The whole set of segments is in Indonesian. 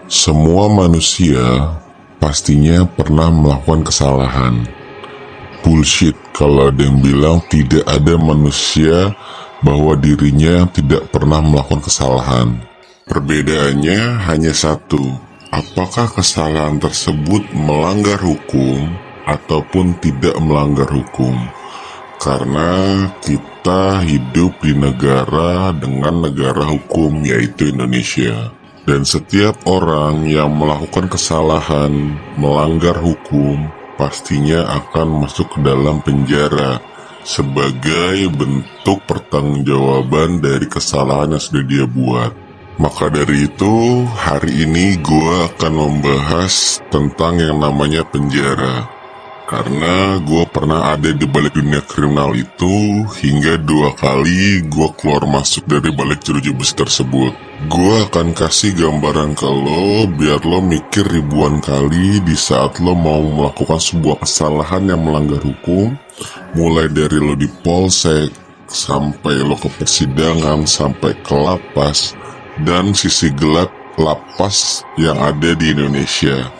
Semua manusia pastinya pernah melakukan kesalahan. Bullshit kalau ada yang bilang tidak ada manusia bahwa dirinya tidak pernah melakukan kesalahan. Perbedaannya hanya satu, apakah kesalahan tersebut melanggar hukum ataupun tidak melanggar hukum. Karena kita hidup di negara dengan negara hukum, yaitu Indonesia. Dan setiap orang yang melakukan kesalahan, melanggar hukum, pastinya akan masuk ke dalam penjara sebagai bentuk pertanggungjawaban dari kesalahan yang sudah dia buat. Maka dari itu, hari ini gue akan membahas tentang yang namanya penjara. Karena gue pernah ada di balik dunia kriminal itu hingga 2 kali gue keluar masuk dari balik jeruji besi tersebut. Gue akan kasih gambaran ke lo biar lo mikir ribuan kali di saat lo mau melakukan sebuah kesalahan yang melanggar hukum. Mulai dari lo di polsek, sampai lo ke persidangan, sampai ke lapas, dan sisi gelap lapas yang ada di Indonesia.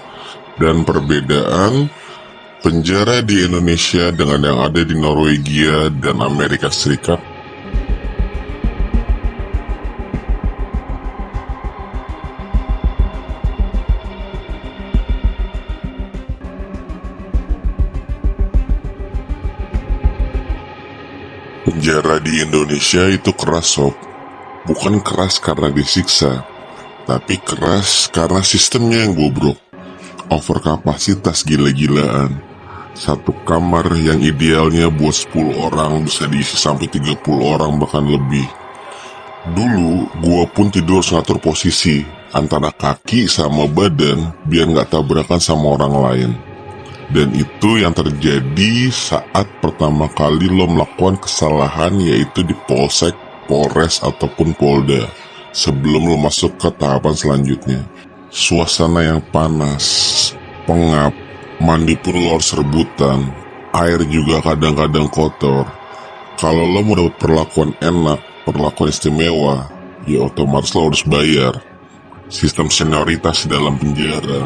Dan perbedaan penjara di Indonesia dengan yang ada di Norwegia dan Amerika Serikat. Penjara di Indonesia itu keras sob. Bukan keras karena disiksa, tapi keras karena sistemnya yang bobrok. Overkapasitas gila-gilaan. Satu kamar yang idealnya buat 10 orang bisa diisi sampai 30 orang bahkan lebih. Dulu gua pun tidur harus ngatur posisi antara kaki sama badan biar gak tabrakan sama orang lain. Dan itu yang terjadi saat pertama kali lo melakukan kesalahan, yaitu di polsek, polres ataupun polda, sebelum lo masuk ke tahapan selanjutnya. Suasana yang panas, pengap, mandi pun lo harus rebutan, air juga kadang-kadang kotor. Kalau lo mau dapat perlakuan enak, perlakuan istimewa, ya otomatis lo harus bayar. Sistem senioritas di dalam penjara,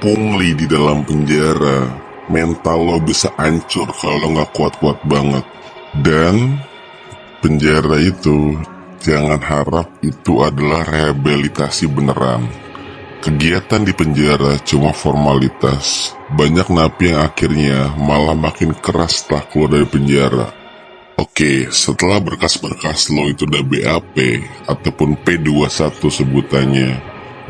pungli di dalam penjara, mental lo bisa hancur kalau lo gak kuat-kuat banget. Dan penjara itu, jangan harap itu adalah rehabilitasi beneran. Kegiatan di penjara cuma formalitas. Banyak napi yang akhirnya malah makin keras setelah keluar dari penjara. Oke, setelah berkas-berkas lo itu udah BAP ataupun P21 sebutannya,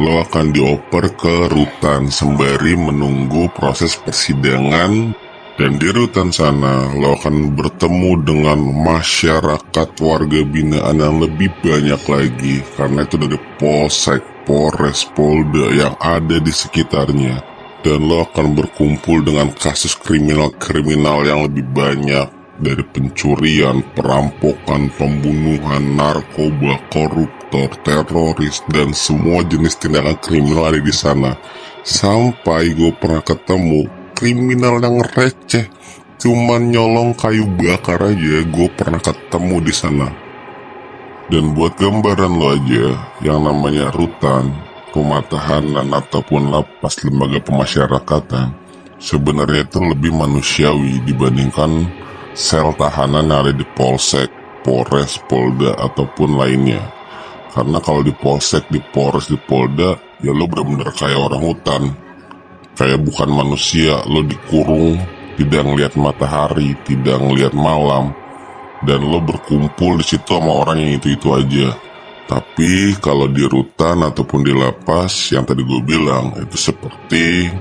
lo akan dioper ke rutan sembari menunggu proses persidangan. Dan di rutan sana lo akan bertemu dengan masyarakat warga binaan yang lebih banyak lagi, karena itu dari polsek, polres, polda yang ada di sekitarnya. Dan lo akan berkumpul dengan kasus kriminal-kriminal yang lebih banyak, dari pencurian, perampokan, pembunuhan, narkoba, koruptor, teroris, dan semua jenis tindakan kriminal ada di sana. Sampai gue pernah ketemu kriminal yang receh, cuman nyolong kayu bakar aja, gue pernah ketemu di sana. Dan buat gambaran lo aja, yang namanya rutan, rumah tahanan ataupun lapas lembaga pemasyarakatan, sebenarnya itu lebih manusiawi dibandingkan sel tahanan yang ada di polsek, polres, polda ataupun lainnya. Karena kalau di polsek, di polres, di polda, ya lo bener-bener kayak orang hutan. Kayak bukan manusia, lo dikurung, tidak ngelihat matahari, tidak ngelihat malam, dan lo berkumpul di situ sama orang yang itu-itu aja. Tapi kalau di rutan ataupun di lapas, yang tadi gue bilang, itu seperti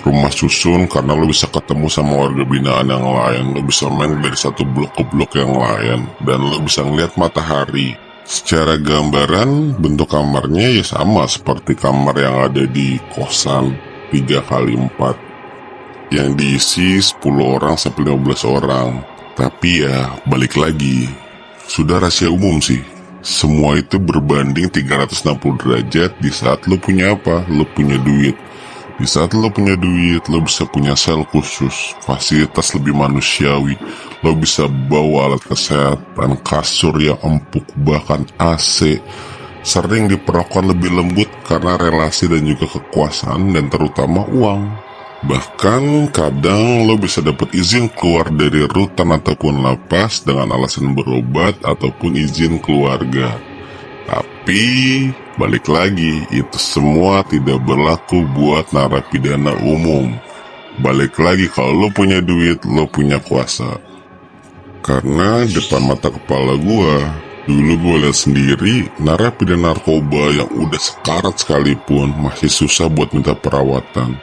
rumah susun, karena lo bisa ketemu sama warga binaan yang lain, lo bisa main dari satu blok ke blok yang lain, dan lo bisa ngelihat matahari. Secara gambaran, bentuk kamarnya ya sama seperti kamar yang ada di kosan 3x4 yang diisi 10 orang sampai 15 orang. Tapi ya balik lagi, sudah rahasia umum sih, semua itu berbanding 360 derajat di saat lo punya apa? Lo punya duit. Di saat lo punya duit, lo bisa punya sel khusus, fasilitas lebih manusiawi, lo bisa bawa alat kesehatan, kasur yang empuk, bahkan AC, sering diperlakukan lebih lembut karena relasi dan juga kekuasaan dan terutama uang. Bahkan kadang lo bisa dapat izin keluar dari rutan ataupun lapas dengan alasan berobat ataupun izin keluarga. Tapi balik lagi, itu semua tidak berlaku buat narapidana umum. Balik lagi, kalau lo punya duit, lo punya kuasa. Karena depan mata kepala gua, dulu gue lihat sendiri narapidana narkoba yang udah sekarat sekalipun masih susah buat minta perawatan.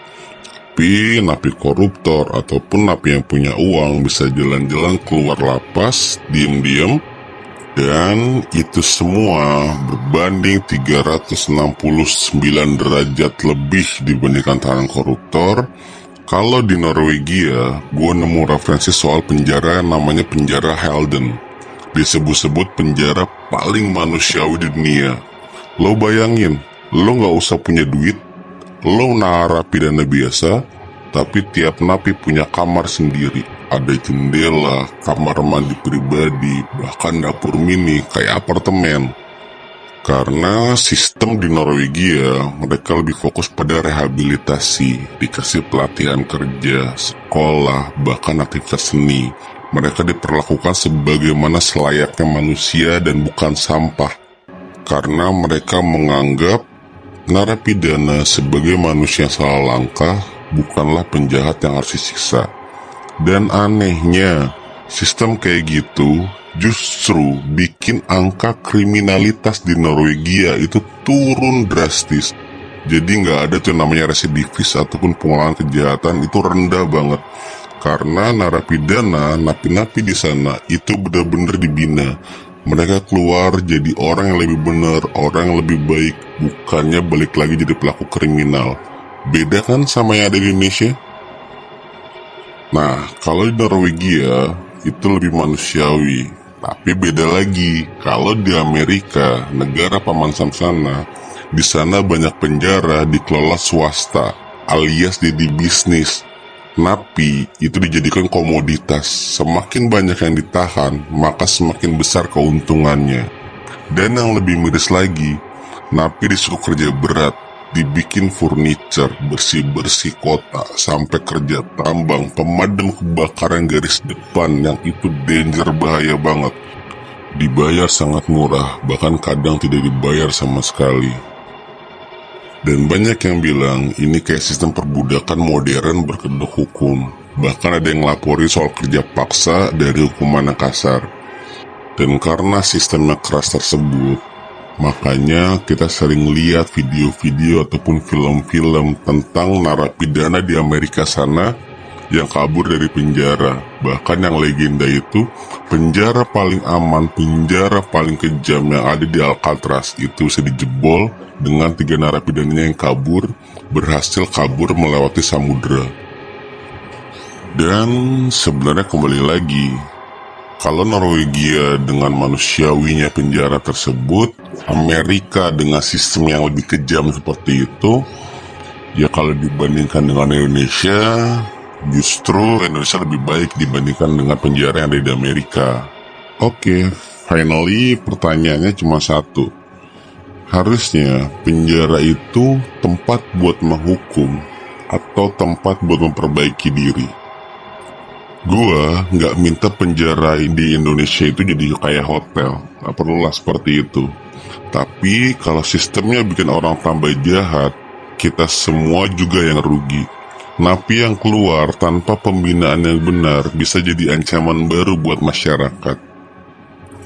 Tapi napi koruptor ataupun napi yang punya uang bisa jalan-jalan keluar lapas, diem-diem, dan itu semua berbanding 369 derajat lebih dibandingkan tahanan koruptor. Kalau di Norwegia, gue nemu referensi soal penjara yang namanya penjara Halden. Disebut-sebut penjara paling manusiawi di dunia. Lo bayangin, lo gak usah punya duit, lo narapidana biasa, tapi tiap napi punya kamar sendiri. Ada jendela, kamar mandi pribadi, bahkan dapur mini kayak apartemen. Karena sistem di Norwegia, mereka lebih fokus pada rehabilitasi, dikasih pelatihan kerja, sekolah, bahkan aktivitas seni. Mereka diperlakukan sebagaimana selayaknya manusia dan bukan sampah. Karena mereka menganggap narapidana sebagai manusia yang salah langkah, bukanlah penjahat yang harus disiksa. Dan anehnya, sistem kayak gitu justru bikin angka kriminalitas di Norwegia itu turun drastis. Jadi nggak ada tuh namanya residivis ataupun pengulangan kejahatan, itu rendah banget. Karena narapidana, napi-napi di sana itu benar-benar dibina. Mereka keluar jadi orang yang lebih benar, orang yang lebih baik, bukannya balik lagi jadi pelaku kriminal. Beda kan sama yang ada di Indonesia? Nah, kalau di Norwegia itu lebih manusiawi. Tapi beda lagi, kalau di Amerika, negara paman Sam sana, di sana banyak penjara dikelola swasta, alias jadi bisnis. Napi itu dijadikan komoditas. Semakin banyak yang ditahan, maka semakin besar keuntungannya. Dan yang lebih miris lagi, napi disuruh kerja berat, dibikin furniture, bersih-bersih kota, sampai kerja tambang, pemadam kebakaran garis depan yang itu danger, bahaya banget. Dibayar sangat murah, bahkan kadang tidak dibayar sama sekali. Dan banyak yang bilang ini kayak sistem perbudakan modern berkedok hukum. Bahkan ada yang lapori soal kerja paksa dari hukuman yang kasar. Dan karena sistemnya keras tersebut, makanya kita sering lihat video-video ataupun film-film tentang narapidana di Amerika sana yang kabur dari penjara. Bahkan yang legenda itu, penjara paling aman, penjara paling kejam yang ada di Alcatraz itu bisa dijebol dengan 3 narapidananya yang kabur, berhasil kabur melewati samudera. Dan sebenarnya kembali lagi, kalau Norwegia dengan manusiawinya penjara tersebut, Amerika dengan sistem yang lebih kejam seperti itu, ya kalau dibandingkan dengan Indonesia, justru Indonesia lebih baik dibandingkan dengan penjara yang ada di Amerika. Oke, finally pertanyaannya cuma satu. Harusnya penjara itu tempat buat menghukum atau tempat buat memperbaiki diri? Gua nggak minta penjara di Indonesia itu jadi kayak hotel, nggak perlulah seperti itu. Tapi kalau sistemnya bikin orang tambah jahat, kita semua juga yang rugi. Napi yang keluar tanpa pembinaan yang benar bisa jadi ancaman baru buat masyarakat.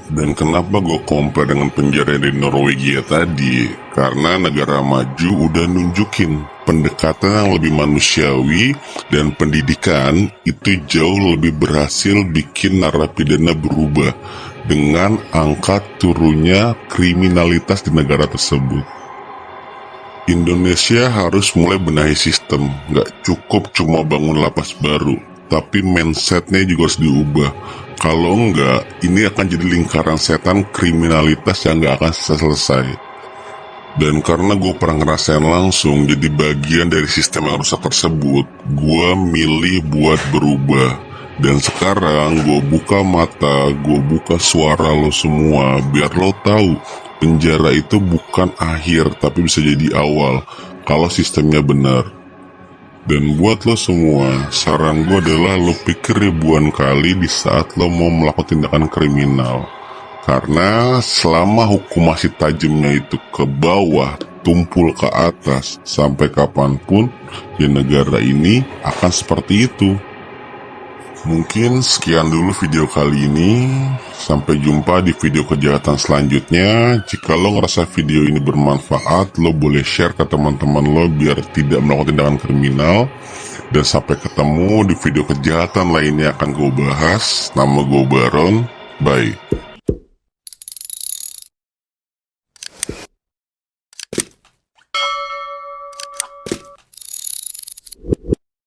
Dan kenapa gue compare dengan penjara di Norwegia tadi? Karena negara maju udah nunjukin pendekatan yang lebih manusiawi dan pendidikan itu jauh lebih berhasil bikin narapidana berubah dengan angka turunnya kriminalitas di negara tersebut. Indonesia harus mulai benahi sistem, gak cukup cuma bangun lapas baru, tapi mindsetnya juga harus diubah. Kalau enggak, ini akan jadi lingkaran setan kriminalitas yang gak akan selesai. Dan karena gue pernah ngerasain langsung jadi bagian dari sistem yang rusak tersebut, gue milih buat berubah. Dan sekarang gue buka mata, gue buka suara lo semua, biar lo tahu penjara itu bukan akhir, tapi bisa jadi awal kalau sistemnya benar. Dan buat lo semua, saran gue adalah lo pikir ribuan kali di saat lo mau melakukan tindakan kriminal. Karena selama hukum masih tajamnya itu ke bawah, tumpul ke atas, sampai kapanpun di negara ini akan seperti itu. Mungkin sekian dulu video kali ini. Sampai jumpa di video kejahatan selanjutnya. Jika lo ngerasa video ini bermanfaat, lo boleh share ke teman-teman lo biar tidak melakukan tindakan kriminal. Dan sampai ketemu di video kejahatan lainnya akan gue bahas. Nama gue Baron. Bye.